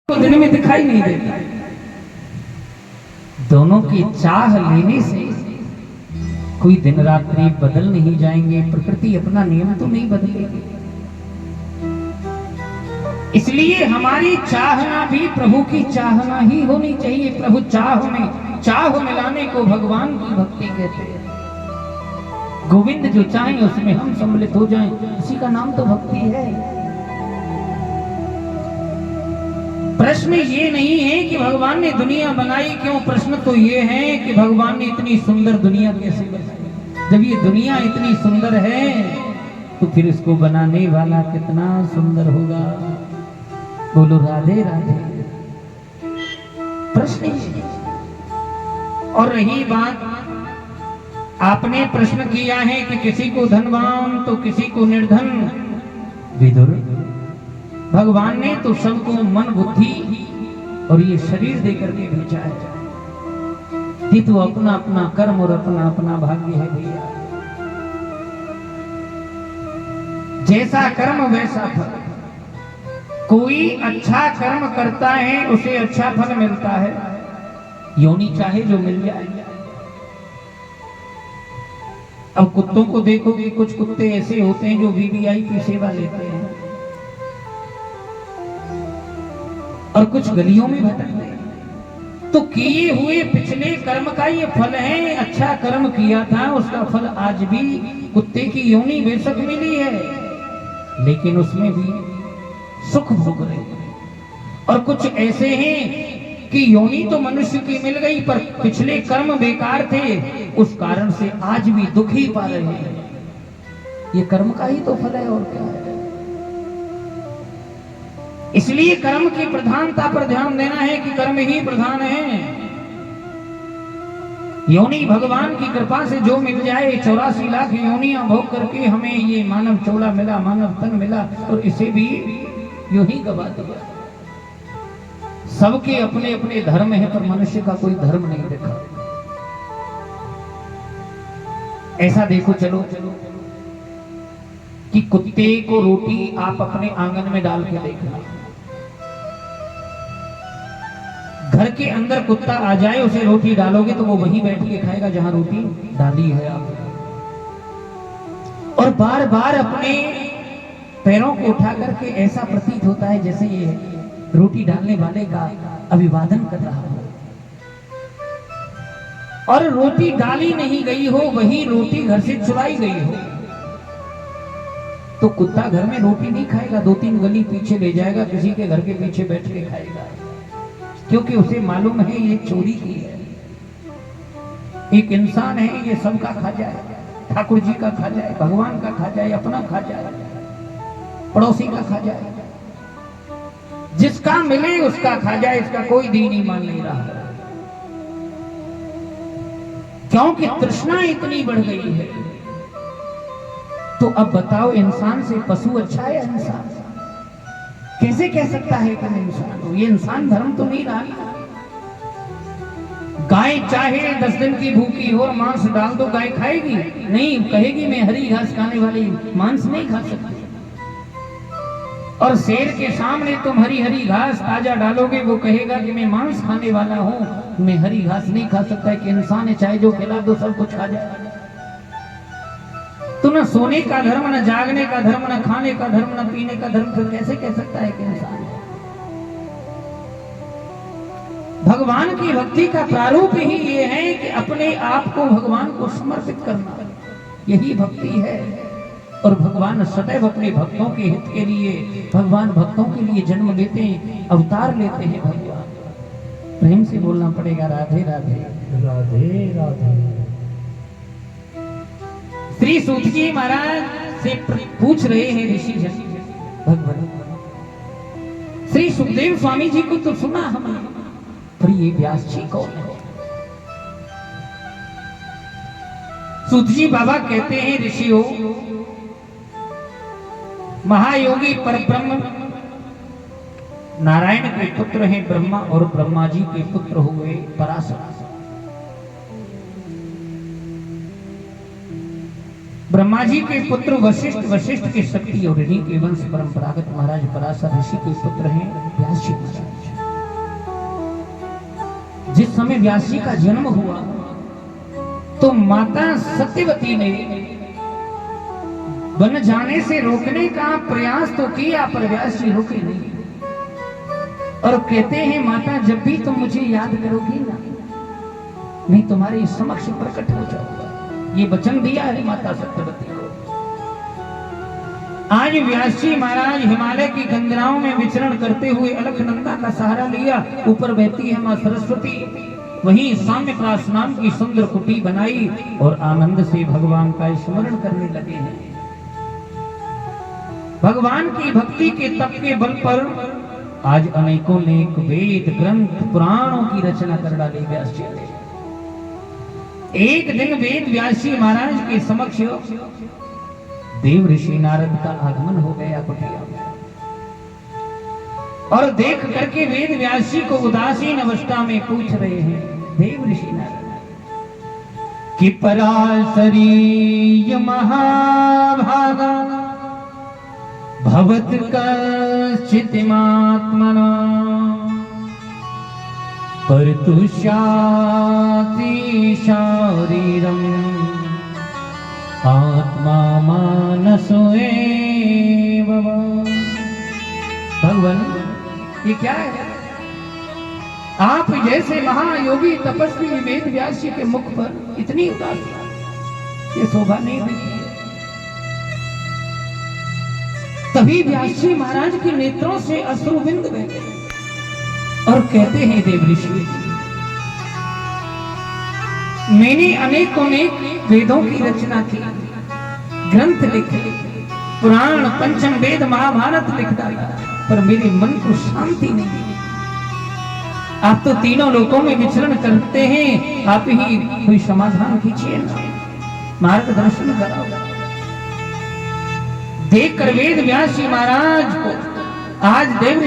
तो दिन में दिखाई नहीं देता। दोनों की चाह लेने से कोई दिन रात्रि बदल नहीं जाएंगे, प्रकृति अपना नियम तो नहीं बदलेगी। इसलिए हमारी चाहना भी प्रभु की चाहना ही होनी चाहिए। प्रभु चाह मिलाने को भगवान की भक्ति कहते हैं। गोविंद जो चाहें उसमें हम सम्मिलित हो जाएं, उसी का नाम तो भक्ति है। प्रश्न ये नहीं है कि भगवान ने दुनिया बनाई क्यों, प्रश्न तो ये है कि भगवान ने इतनी सुंदर दुनिया कैसे बनाई। जब ये दुनिया इतनी सुंदर है तो फिर इसको बनाने वाला कितना सुंदर होगा। बोलो राधे राधे। प्रश्न ये। और रही बात, आपने प्रश्न किया है कि किसी को धनवान तो किसी को निर्धन। विदुर, भगवान ने तो सबको मन बुद्धि और ये शरीर देकर के भेजा है। ये तो अपना अपना कर्म और अपना अपना भाग्य है भैया। जैसा कर्म वैसा फल। कोई अच्छा कर्म करता है उसे अच्छा फल मिलता है, योनि चाहे जो मिल जाए। अब कुत्तों को देखोगे, कुछ कुत्ते ऐसे होते हैं जो वीवीआईपी सेवा लेते हैं और कुछ गलियों में भटकते हैं। तो किए हुए पिछले कर्म का ये फल है। अच्छा कर्म किया था उसका फल आज भी कुत्ते की योनि बेशक मिली है, लेकिन उसमें भी सुख भोग रहे हैं। और कुछ ऐसे हैं कि योनि तो मनुष्य की मिल गई पर पिछले कर्म बेकार थे, उस कारण से आज भी दुख ही पा रहे हैं। ये कर्म का ही तो फल है, और क्या है। इसलिए कर्म की प्रधानता पर ध्यान देना है कि कर्म ही प्रधान है। योनि भगवान की कृपा से जो मिल जाए, 84 लाख योनियां भोग करके हमें ये मानव चोला मिला, मानव तन मिला, और इसे भी यूं ही गवा दिया। सबके अपने अपने धर्म है पर मनुष्य का कोई धर्म नहीं देखा। ऐसा देखो चलो कि कुत्ते को रोटी आप अपने आंगन में डाल के देखना। घर के अंदर कुत्ता आ जाए, उसे रोटी डालोगे तो वो वहीं बैठ के खाएगा जहां रोटी डाली है आपने। और बार बार अपने पैरों को उठा करके ऐसा प्रतीत होता है जैसे ये रोटी डालने वाले का अभिवादन कर रहा हो। और रोटी डाली नहीं गई हो, वही रोटी घर से चुराई गई हो, तो कुत्ता घर में रोटी नहीं खाएगा, 2-3 गली पीछे ले जाएगा, किसी के घर के पीछे बैठ के खाएगा, क्योंकि उसे मालूम है ये चोरी की है। एक इंसान है, ये सबका खा जाए, ठाकुर जी का खा जाए, भगवान का खा जाए, अपना खा जाए, पड़ोसी का खा जाए, जिसका मिले उसका खा जाए, इसका कोई दीन ईमान नहीं रहा। क्योंकि तृष्णा इतनी बढ़ गई है। तो अब बताओ, इंसान से पशु अच्छा है? इंसान कैसे कह सकता है कि मैं इंसान हूं? ये इंसान धर्म तो नहीं रहा। गाय चाहे 10 दिन की भूखी हो और मांस डाल दो, गाय खाएगी नहीं, कहेगी मैं हरी घास खाने वाली, मांस नहीं खा सकती। और शेर के सामने तुम हरी हरी घास ताजा डालोगे, वो कहेगा कि मैं मांस खाने वाला हूं, मैं हरी घास नहीं खा सकता। कि इंसान है, चाहे जो खिला दो सब कुछ खा जाए। तो न सोने का धर्म, न जागने का धर्म, न खाने का धर्म, न पीने का धर्म, फिर कैसे कह सकता है कि इंसान है? भगवान की भक्ति का प्रारूप ही ये है कि अपने आप को भगवान को समर्पित करना, यही भक्ति है। और भगवान सदैव अपने भक्तों के हित के लिए, भगवान भक्तों के लिए जन्म लेते हैं, अवतार लेते हैं। भगवान प्रेम से बोलना पड़ेगा, राधे राधे राधे राधे। श्री सूत जी महाराज से पूछ रहे हैं ऋषि जन भगवान, श्री सुखदेव स्वामी जी को तो सुना हमने, पर ये व्यास जी कौन है? सूत जी बाबा कहते हैं, ऋषियों, महायोगी परब्रह्म नारायण के पुत्र हैं ब्रह्मा, और ब्रह्मा जी के पुत्र हुए पराशर। ब्रह्मा जी के पुत्र वशिष्ठ, वशिष्ठ के शक्ति और इन्हीं के वंश परंपरागत महाराज पराशर ऋषि के पुत्र हैं व्यास जी महाराज। जिस समय व्यास जी का जन्म हुआ तो माता सत्यवती ने बन जाने से रोकने का प्रयास तो किया, पर व्यास जी रुके नहीं। और कहते हैं माता जब भी तुम मुझे याद करोगी ना, मैं तुम्हारे समक्ष प्रकट हो जाऊंगा। ये वचन दिया है माता सत्यवती को। आज व्यास जी महाराज हिमालय की गंगराओं में विचरण करते हुए अलकनंदा का सहारा लिया। ऊपर बहती है मां सरस्वती, वहीं साम्यप्रास नाम की सुंदर कुटी बनाई और आनंद से भगवान का स्मरण करने लगे हैं। भगवान की भक्ति के तप के बल पर आज अनेकों नेक वेद ग्रंथ पुराणों की रचना कर डाली व्यास जी ने। एक दिन वेद व्यास जी महाराज के समक्ष देव ऋषि नारद का आगमन हो गया कुटिया में, और देख करके वेद व्यास जी को उदासीन अवस्था में पूछ रहे हैं देव ऋषि नारद कि पराशरी महाभागा भवत कश्चित्मात्मना परतु शाति शारीरम आत्मा मानसो एव। भगवान ये क्या है? आप जैसे महायोगी तपस्वी वेद व्यास जी के मुख पर इतनी उदासी, ये शोभा नहीं देती। तभी व्यास जी महाराज के नेत्रों से अश्रुबिंद बह गए और कहते हैं देव ऋषि, मैंने अनेक वेदों की रचना की, ग्रंथ लिखे, पुराण पंचम वेद महाभारत लिख डाला, पर मेरे मन को शांति नहीं मिली। आप तो तीनों लोकों में विचरण करते हैं, आप ही कोई समाधान कीजिए ना, मार्गदर्शन कराओ। देखकर वेद व्यास जी महाराज को आज देव